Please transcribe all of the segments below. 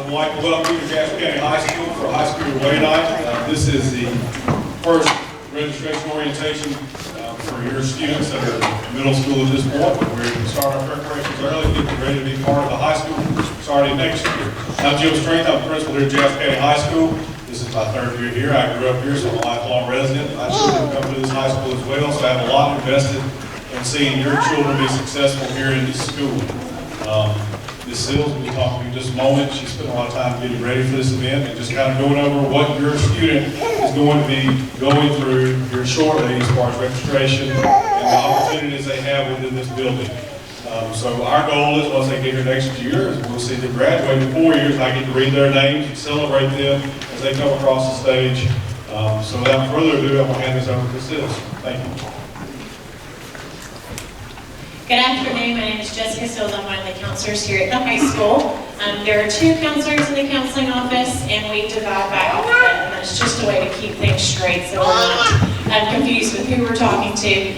I'd like to welcome you to Jasper County High School for a high school away night. This is the first registration orientation for your students that are in middle school at this point. We're going to start our preparations early, get ready to be part of the high school starting next year. I'm Jim Strength. I'm the principal here at Jasper County High School. This is my third year here. I grew up here, so I'm a lifelong resident. I children come to this high school as well, so I have a lot invested in seeing your children be successful here in this school. Ms. Sills will be talking to you in just a moment. She spent a lot of time getting ready for this event and just kind of going over what your student is going to be going through here shortly as far as registration and the opportunities they have within this building. So our goal is once they get here next year, is we'll see them graduate in 4 years and I get to read their names and celebrate them as they come across the stage. So without further ado, I'm going to hand this over to Sills. Thank you. Good afternoon, my name is Jessica Sills. I'm one of the counselors here at the high school. There are 2 counselors in the counseling office and we divide by alphabet, and that's just a way to keep things straight so we're not confused with who we're talking to.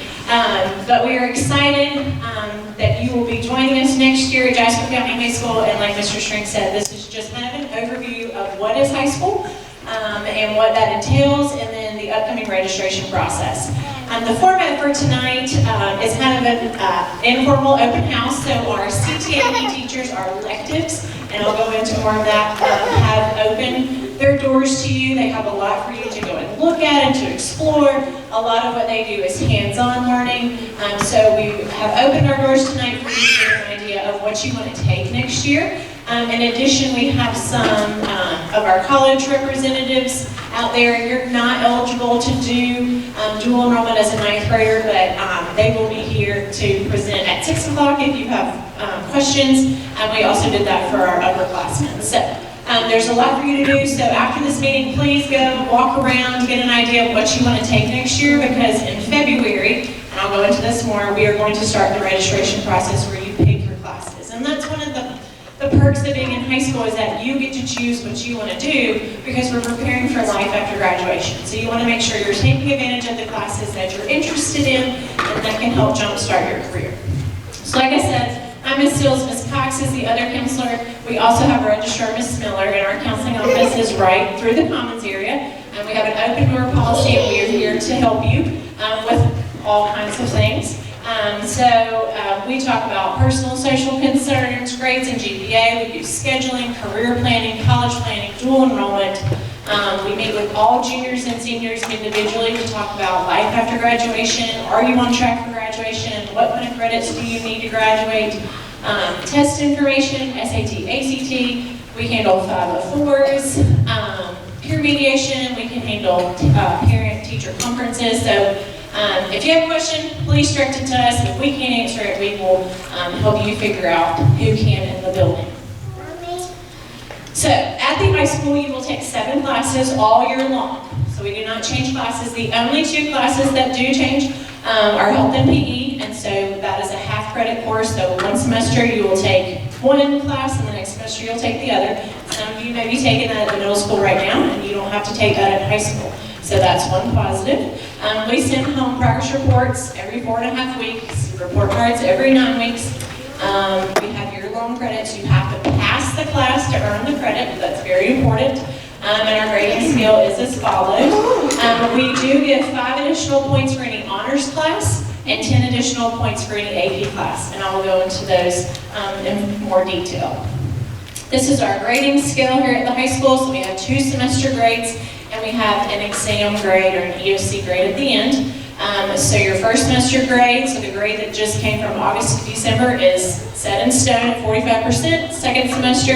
But we are excited that you will be joining us next year at Jasper County High School, and like Mr. Strink said, this is just kind of an overview of what is high school and what that entails, and then the upcoming registration process. The format for tonight is kind of an informal open house, so our CTAE teachers, our electives, and I'll go into more of that, have opened their doors to you. They have a lot for you to go and look at and to explore. A lot of what they do is hands-on learning, so we have opened our doors tonight for you to get an idea of what you want to take next year. In addition, we have some of our college representatives out there. You're not eligible to do dual enrollment as a 9th grader, but they will be here to present at 6 o'clock if you have questions. We also did that for our upperclassmen. So there's a lot for you to do. So after this meeting, please go walk around, get an idea of what you want to take next year, because in February, and I'll go into this more, we are going to start the registration process where you pick your classes. And that's one of the perks of being in high school, is that you get to choose what you want to do, because we're preparing for life after graduation. So you want to make sure you're taking advantage of the classes that you're interested in and that can help jumpstart your career. So like I said, I'm Ms. Sills. Ms. Cox is the other counselor. We also have a registrar, Ms. Miller, and our counseling office is right through the Commons area. And we have an open door policy, and we are here to help you with all kinds of things. We talk about personal social concerns, grades and GPA. We do scheduling, career planning, college planning, dual enrollment. We meet with all juniors and seniors individually to talk about life after graduation. Are you on track for graduation? What kind of credits do you need to graduate? Test information, SAT, ACT. We handle 504s, peer mediation. We can handle parent-teacher conferences. So if you have a question, please direct it to us. If we can't answer it, we will help you figure out who can in the building. So at the high school, you will take 7 classes all year long. So we do not change classes. The only 2 classes that do change are health and PE, and so that is a half-credit course. So one semester you will take one class, and the next semester you'll take the other. Some of you may be taking that at the middle school right now, and you don't have to take that at high school. So that's one positive. We send home progress reports every 4.5 weeks, report cards every 9 weeks. We have year-long credits. You have to pass the class to earn the credit. That's very important. And our grading scale is as follows. We do give 5 additional points for any honors class and 10 additional points for any AP class. And I will go into those in more detail. This is our grading scale here at the high school. So we have 2 semester grades, and we have an exam grade or an EOC grade at the end. So your first semester grade, so the grade that just came from August to December, is set in stone at 45%, second semester,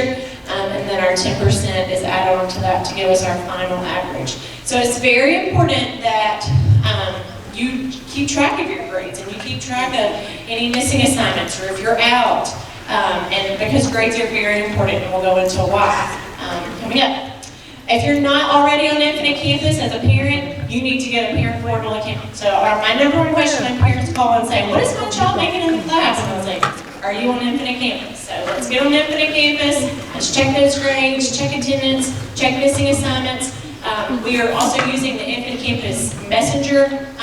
and then our 10% is added on to that to give us our final average. So it's very important that you keep track of your grades and you keep track of any missing assignments or if you're out, and because grades are very important, and we'll go into why coming up. If you're not already on Infinite Campus as a parent, you need to get a parent portal account. So my number one question when parents call and say, what is my child making in the class? And I was like, are you on Infinite Campus? So let's get on Infinite Campus, let's check those grades, check attendance, check missing assignments. We are also using the Infinite Campus Messenger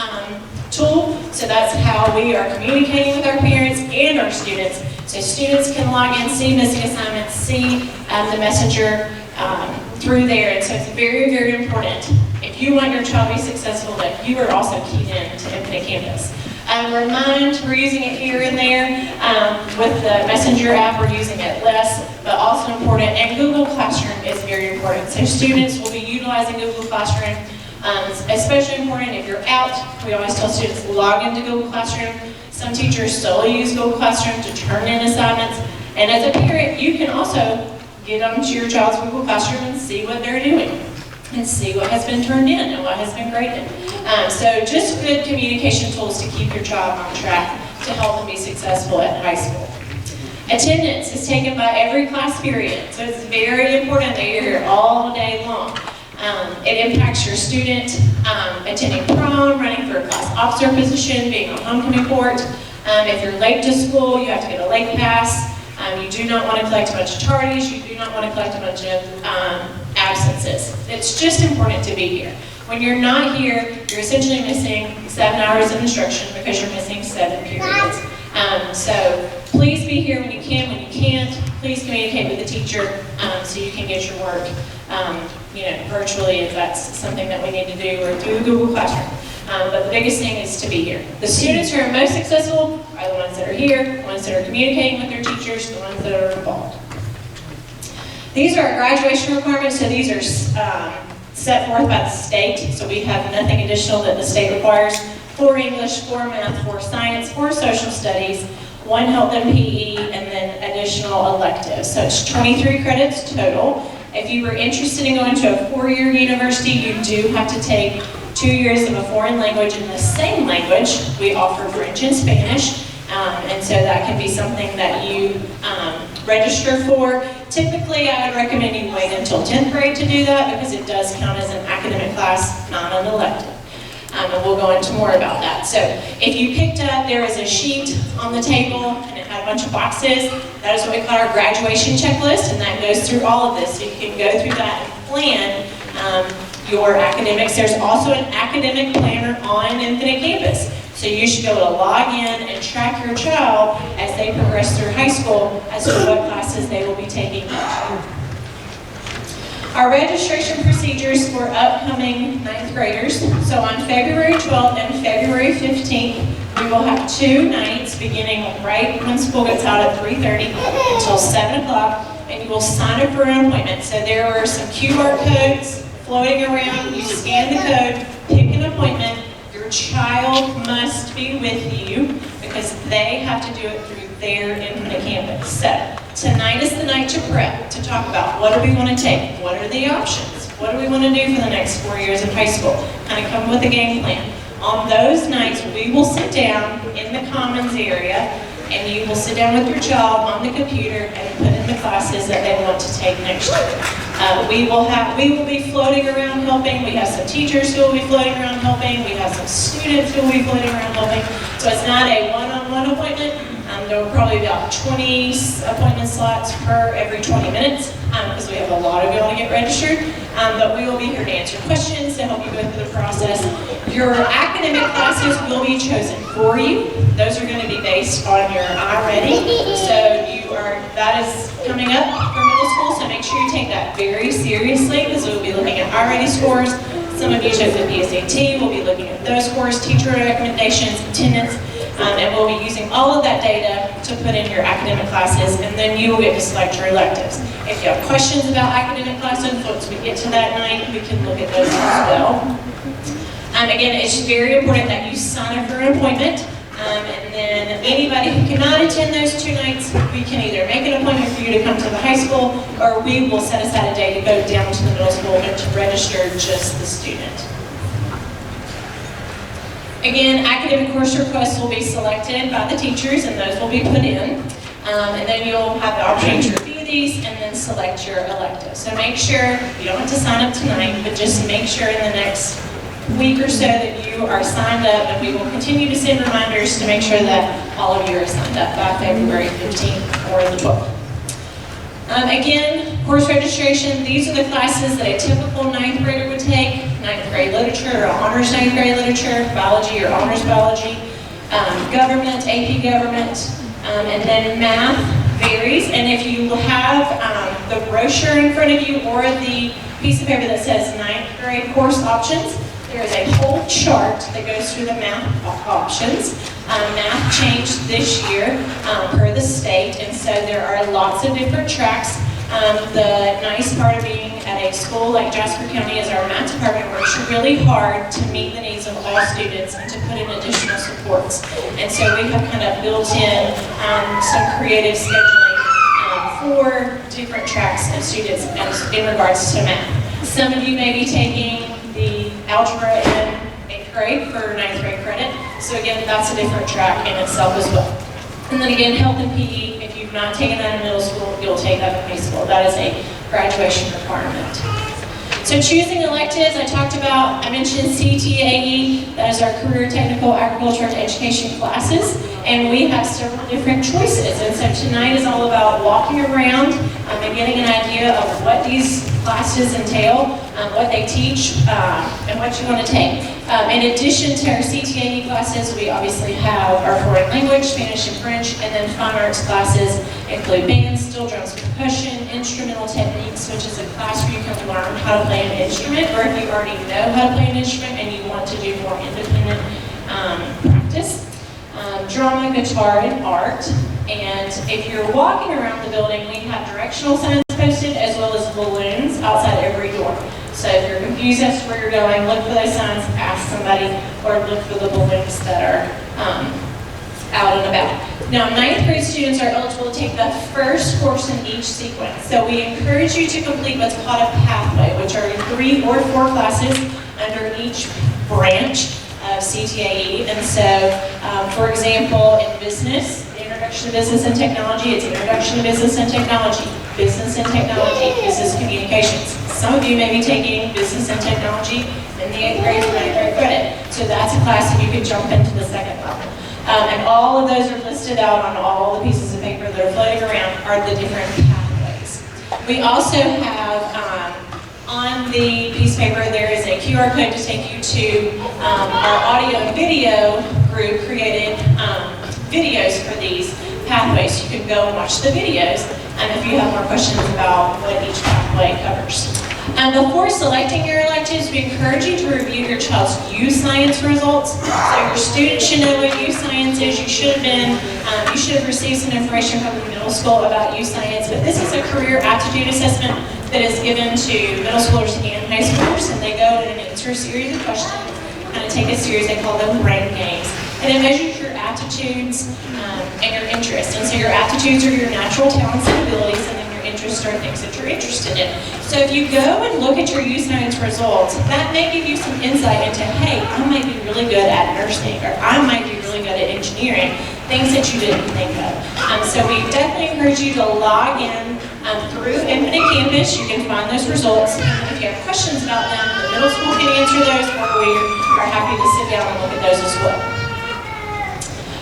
tool, so that's how we are communicating with our parents and our students. So students can log in, see missing assignments, see the messenger through there. And so it's very, very important, if you want your child to be successful, that you are also keyed in to Infinite Campus. Remind, we're using it here and there. With the Messenger app, we're using it less, but also important. And Google Classroom is very important. So students will be utilizing Google Classroom. Especially important if you're out. We always tell students log into Google Classroom. Some teachers still use Google Classroom to turn in assignments. And as a parent, you can also get onto your child's Google Classroom and see what they're doing and see what has been turned in and what has been graded. So just good communication tools to keep your child on track to help them be successful at high school. Attendance is taken by every class period, so it's very important that you're here all day long. It impacts your student attending prom, running for a class officer position, being on homecoming court. If you're late to school, you have to get a late pass. You do not want to collect a bunch of tardies. You do not want to collect a bunch of absences. It's just important to be here. When you're not here, you're essentially missing 7 hours of instruction because you're missing 7 periods. So please be here when you can. When you can't, please communicate with the teacher so you can get your work virtually if that's something that we need to do, or through Google Classroom. But the biggest thing is to be here. The students who are most successful are the ones that are here, the ones that are communicating with their teachers, the ones that are involved. These are our graduation requirements, so these are set forth by the state, so we have nothing additional that the state requires. 4 English, 4 math, 4 science, 4 social studies, 1 health and PE, and then additional electives. So it's 23 credits total. If you were interested in going to a 4-year university, you do have to take 2 years of a foreign language in the same language. We offer French and Spanish, and so that can be something that you register for. Typically, I would recommend you wait until 10th grade to do that because it does count as an academic class, not an elective. And we'll go into more about that. So if you picked up, there is a sheet on the table and it had a bunch of boxes. That is what we call our graduation checklist, and that goes through all of this. So you can go through that and plan your academics. There's also an academic planner on Infinite Campus. So you should be able to log in and track your child as they progress through high school as to what classes they will be taking. Our registration procedures for upcoming 9th graders. So on February 12th and February 15th, we will have 2 nights beginning right when school gets out at 3:30 until 7 o'clock, and you will sign up for an appointment. So there are some QR codes floating around. You scan the code, pick an appointment. Your child must be with you because they have to do it through their Infinite Campus. So tonight is the night to prep, to talk about what do we want to take, what are the options, what do we want to do for the next 4 years of high school, kind of come with a game plan. On those nights, we will sit down in the commons area and you will sit down with your child on the computer and put in the classes that they want to take next year. We will be floating around helping. We have some teachers who will be floating around helping. We have some students who will be floating around helping. So it's not a one-on-one appointment. There will probably be about 20 appointment slots per every 20 minutes because we have a lot of you to get registered. But we will be here to answer questions, to help you go through the process. Your academic classes will be chosen for you. Those are going to be based on your iReady. So that is coming up for middle school, so make sure you take that very seriously because we'll be looking at iReady scores. Some of you took the PSAT. We'll be looking at those scores, teacher recommendations, attendance. And we'll be using all of that data to put in your academic classes, and then you will get to select your electives. If you have questions about academic classes, once we get to that night, we can look at those as well. Again, it's very important that you sign up for an appointment, and then anybody who cannot attend those 2 nights, we can either make an appointment for you to come to the high school, or we will set aside a day to go down to the middle school and to register just the student. Again, academic course requests will be selected by the teachers and those will be put in. And then you'll have the opportunity to review these and then select your elective. So make sure, you don't have to sign up tonight, but just make sure in the next week or so that you are signed up, and we will continue to send reminders to make sure that all of you are signed up by February 15th or the 12th. Again, course registration, these are the classes that a typical 9th grader would take. 9th grade literature or honors 9th grade literature, biology or honors biology, government, AP government, And then math varies, and if you have the brochure in front of you or the piece of paper that says 9th grade course options, there is a whole chart that goes through the math options. Math changed this year per the state, and so there are lots of different tracks. The nice part of being at a school like Jasper County is our math department works really hard to meet the needs of all students and to put in additional supports. And so we have kind of built in some creative scheduling for different tracks of students in regards to math. Some of you may be taking the algebra in 8th grade for 9th grade credit. So again, that's a different track in itself as well. And then again, health and PE, if you've not taken that in middle school, you'll take that in high school. That is a graduation requirement. So choosing electives, I mentioned CTAE, that is our Career Technical Agriculture and Education classes, and we have several different choices. And so tonight is all about walking around and getting an idea of what these classes entail, what they teach, and what you want to take. In addition to our CTAE classes, we obviously have our foreign language, Spanish and French, and then fine arts classes include band, steel drums, percussion, instrumental techniques, which is a class where you can learn how to play an instrument, or if you already know how to play an instrument and you want to do more independent practice. Drama, guitar, and art. And if you're walking around the building, we have directional signs posted as well as balloons outside every door. So if you're confused as to where you're going, look for those signs, ask somebody, or look for the balloons that are out and about. Now, 9th grade students are eligible to take the first course in each sequence. So we encourage you to complete what's called a pathway, which are 3 or 4 classes under each branch of CTAE. And so, for example, in business, Introduction to Business and Technology, it's Introduction to Business and Technology, Business and Technology, Business Communications. Some of you may be taking Business and Technology in the 8th grade or 9th grade credit. So that's a class that you could jump into the 2nd level. And all of those are listed out on all the pieces of paper that are floating around are the different pathways. We also have on the piece of paper, there is a QR code to take you to our audio and video group created videos for these pathways. You can go and watch the videos if you have more questions about what each pathway covers. Before selecting your electives, we encourage you to review your child's U Science results. So your students should know what U Science is. You should have received some information from the middle school about U Science, but this is a career aptitude assessment that is given to middle schoolers and high schoolers, and they go and answer a series of questions, kind of take a series, they call them brain games. And it measures your aptitudes and your interests. And so your aptitudes are your natural talents and abilities, and then your interests are things that you're interested in. So if you go and look at your U Science results, that may give you some insight into, hey, I might be really good at nursing, or I might be really good at engineering, things that you didn't think of. So we definitely encourage you to log in through Infinite Campus. You can find those results. And if you have questions about them, the middle school can answer those, or we are happy to sit down and look at those as well.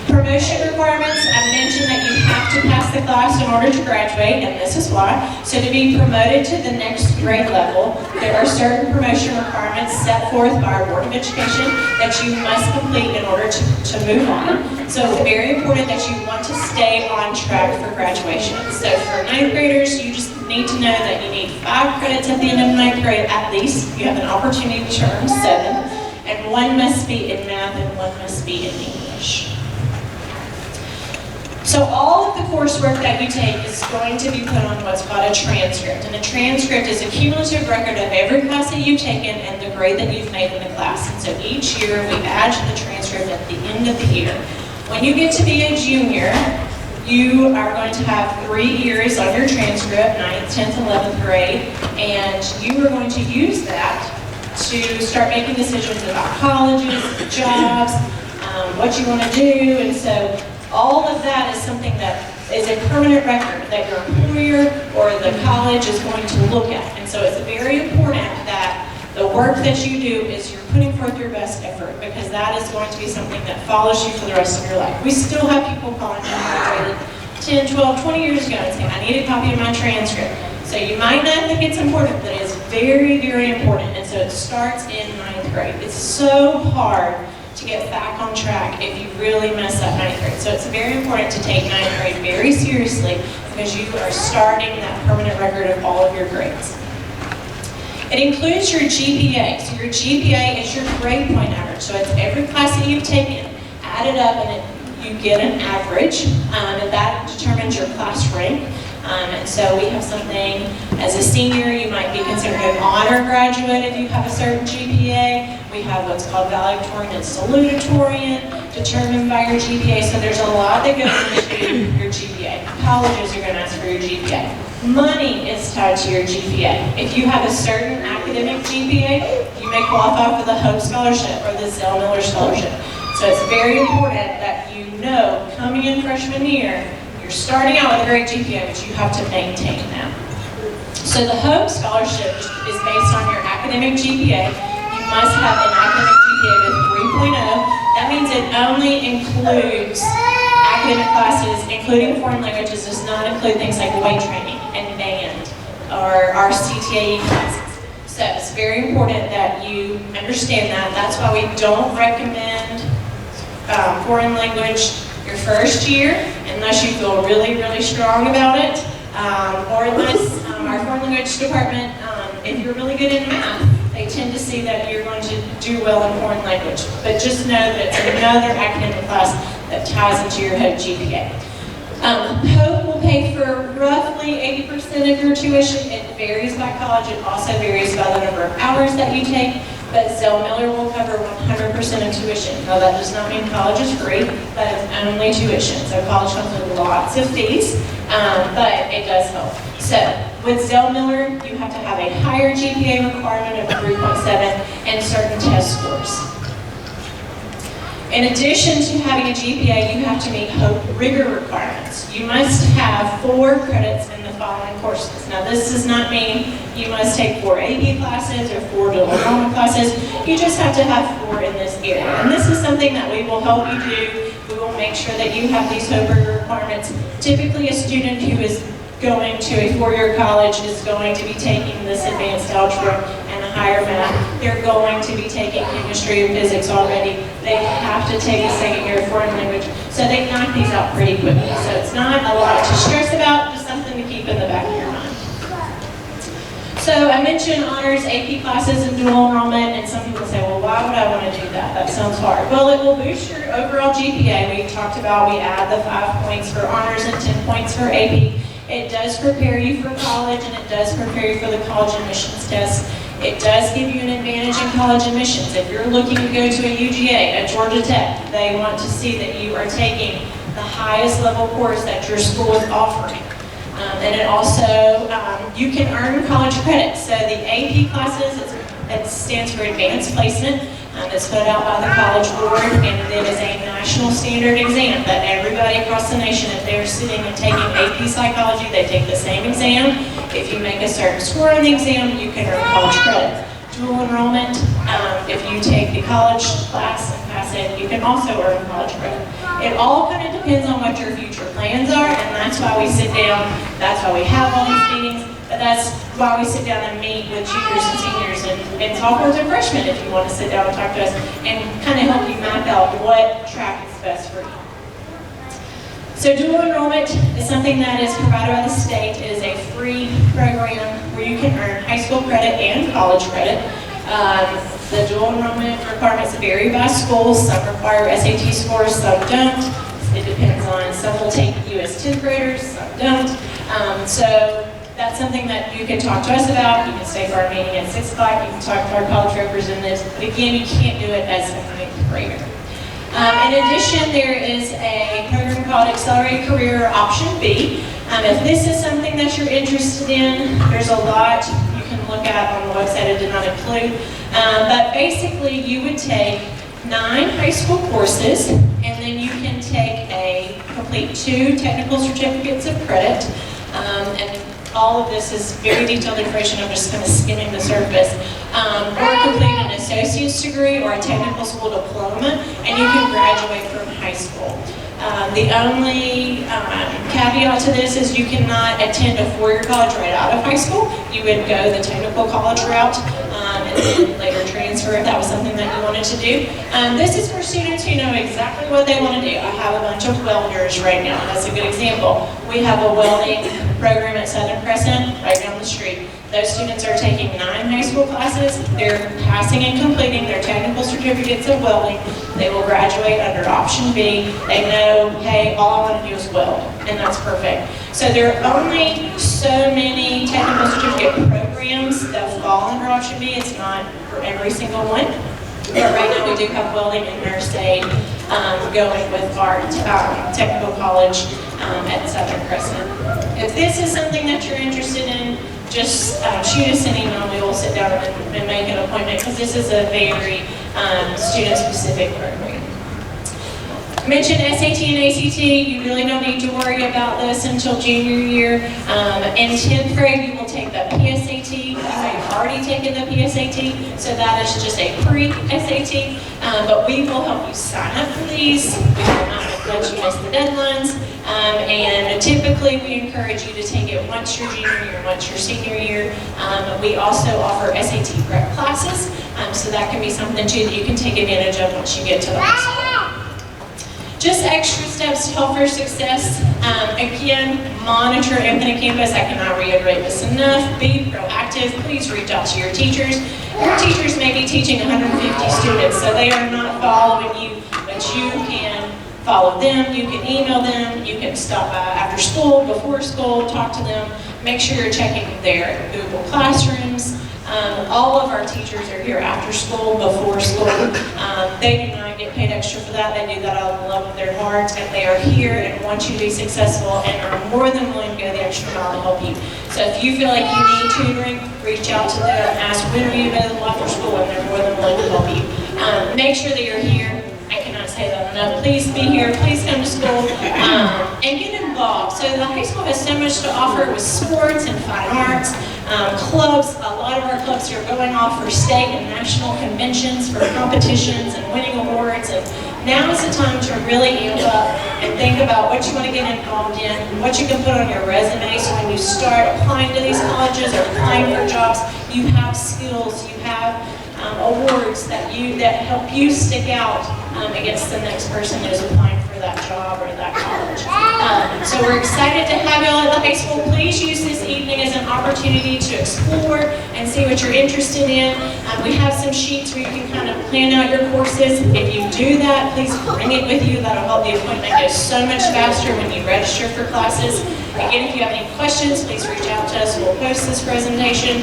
Promotion requirements, I mentioned that you have to pass the class in order to graduate, and this is why. So to be promoted to the next grade level, there are certain promotion requirements set forth by our Board of Education that you must complete in order to move on. So it's very important that you want to stay on track for graduation. So for 9th graders, you just need to know that you need 5 credits at the end of 9th grade at least. You have an opportunity to earn 7, and 1 must be in math and 1 must be in English. So all of the coursework that you take is going to be put on what's called a transcript. And a transcript is a cumulative record of every class that you've taken and the grade that you've made in the class. And so each year we add to the transcript at the end of the year. When you get to be a junior, you are going to have 3 years on your transcript, 9th, 10th, 11th grade, and you are going to use that to start making decisions about colleges, jobs, what you want to do. And so all of that is something that is a permanent record that your employer or the college is going to look at. And so it's very important that the work that you do is you're putting forth your best effort, because that is going to be something that follows you for the rest of your life. We still have people calling me 10, 12, 20 years ago and saying, I need a copy of my transcript. So you might not think it's important, but it's very, very important. And so it starts in 9th grade. It's so hard to get back on track if you really mess up ninth grade. So it's very important to take ninth grade very seriously because you are starting that permanent record of all of your grades. It includes your GPA. So your GPA is your grade point average. So it's every class that you've taken, added up, and you get an average, and that determines your class rank. And so we have something, as a senior, you might be considered an honor graduate if you have a certain GPA. We have what's called valedictorian and salutatorian, determined by your GPA. So there's a lot that goes into your GPA. Colleges are going to ask for your GPA. Money is tied to your GPA. If you have a certain academic GPA, you may qualify for the Hope Scholarship or the Zell Miller Scholarship. So it's very important that you know, coming in freshman year, you're starting out with a great GPA, but you have to maintain that. So the Hope Scholarship is based on your academic GPA. You must have an academic GPA with 3.0. That means it only includes academic classes, including foreign languages, does not include things like weight training and band or our CTAE classes. So it's very important that you understand that. That's why we don't recommend foreign language your first year unless you feel really, really strong about it, or unless our foreign language department, if you're really good in math, they tend to see that you're going to do well in foreign language. But just know that it's another academic class that ties into your Hope GPA. Hope will pay for roughly 80% of your tuition. It varies by college. It also varies by the number of hours that you take. But Zell Miller will cover 100% of tuition. Now that does not mean college is free, but it's only tuition. So college comes with lots of fees, but it does help. So with Zell Miller, you have to have a higher GPA requirement of 3.7 and certain test scores. In addition to having a GPA, you have to meet Hope rigor requirements. You must have 4 credits in the following courses. Now this does not mean you must take 4 AP classes or 4 dual enrollment classes. You just have to have 4 in this area. And this is something that we will help you do. We will make sure that you have these Hope rigor requirements. Typically a student who is going to a 4-year college is going to be taking this advanced algebra and a higher math. They're going to be taking chemistry and physics already. They have to take a second year of foreign language. So they knock these out pretty quickly. So it's not a lot to stress about, just something to keep in the back of your mind. So I mentioned honors, AP classes, and dual enrollment, and some people say, well, why would I want to do that? That sounds hard. Well, it will boost your overall GPA. We talked about, we add the 5 points for honors and 10 points for AP. It does prepare you for college, and it does prepare you for the college admissions test. It does give you an advantage in college admissions. If you're looking to go to a UGA at Georgia Tech, they want to see that you are taking the highest level course that your school is offering. And it also, you can earn college credit. So the AP classes, it stands for Advanced Placement. It's put out by the College Board, and it is a national standard exam that everybody across the nation, if they're sitting and taking AP Psychology, they take the same exam. If you make a certain score on the exam, you can earn college credit. Dual enrollment, if you take the college class and pass it, you can also earn college credit. It all kind of depends on what your future plans are, and that's why we sit down, that's why we have all these meetings, but that's why we sit down and meet with juniors and seniors and talk with the freshmen if you want to sit down and talk to us and kind of help you map out what track is best for you. So dual enrollment is something that is provided by the state. It is a free program where you can earn high school credit and college credit. The dual enrollment requirements vary by school. Some require SAT scores, some don't. It depends on, some will take US 10th graders, some don't. So that's something that you can talk to us about. You can stay for our meeting at 6 o'clock. You can talk to our college representatives. But again, you can't do it as a 9th grader. In addition, there is a program called Accelerated Career Option B. If this is something that you're interested in, there's a lot you can look at on the website. I did not include. But basically, you would take 9 high school courses, and then you can complete 2 technical certificates of credit. And all of this is very detailed information. I'm just kind of skimming the surface. Or complete an associate's degree or a technical school diploma, and you can graduate from high school. The only caveat to this is you cannot attend a 4-year college right out of high school. You would go the technical college route, and then later transfer if that was something that you wanted to do. This is for students who know exactly what they want to do. I have a bunch of welders right now. That's a good example. We have a welding program at Southern Crescent right down the street. Those students are taking 9 high school classes. They're passing and completing their technical certificates of welding. They will graduate under option B. They know, hey, all I want to do is weld, and that's perfect. So there are only so many technical certificate programs that fall under option B. It's not for every single one. But right now we do have welding and nurse aid going with our technical college at Southern Crescent. If this is something that you're interested in, just shoot us an email. We will sit down and make an appointment because this is a very student-specific program. I mentioned SAT and ACT. You really don't need to worry about this until junior year. In 10th grade, you will take the PSAT. You may have already taken the PSAT, so that is just a pre-SAT. But we will help you sign up for these. We will not let you miss the deadlines. And typically, we encourage you to take it once your junior year, once your senior year. We also offer SAT prep classes, so that can be something too that you can take advantage of once you get to the high school. Just extra steps to help for success. Again, monitor Infinite Campus. I cannot reiterate this enough. Be proactive. Please reach out to your teachers. Your teachers may be teaching 150 students, so they are not following you, but you can follow them. You can email them. You can stop by after school, before school, talk to them. Make sure you're checking their Google Classrooms. All of our teachers are here after school, before school. They do not get paid extra for that. They do that out of the love of their hearts, and they are here and want you to be successful and are more than willing to go the extra mile to help you. So if you feel like you need tutoring, reach out to them, ask when are you available after school, and they're more than willing to help you. Make sure that you're here. I cannot say that enough. Please be here. Please come to school and get involved. So the high school has so much to offer with sports and fine arts, clubs. A lot of our clubs are going off for state and national conventions, for competitions and winning awards. And now is the time to really amp up and think about what you want to get involved in, what you can put on your resume. So when you start applying to these colleges or applying for jobs, you have skills, you have awards that help you stick out against the next person who's applying for that job or that college. So we're excited to have you all at the high school. Please use this evening as an opportunity to explore and see what you're interested in. We have some sheets where you can kind of plan out your courses. If you do that, please bring it with you. That'll help the appointment go so much faster when you register for classes. Again, if you have any questions, please reach out to us. We'll post this presentation.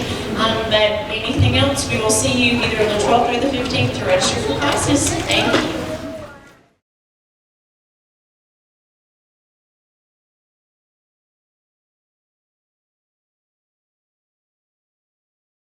But anything else, we will see you either on the 12th or the 15th to register for classes. Thank you.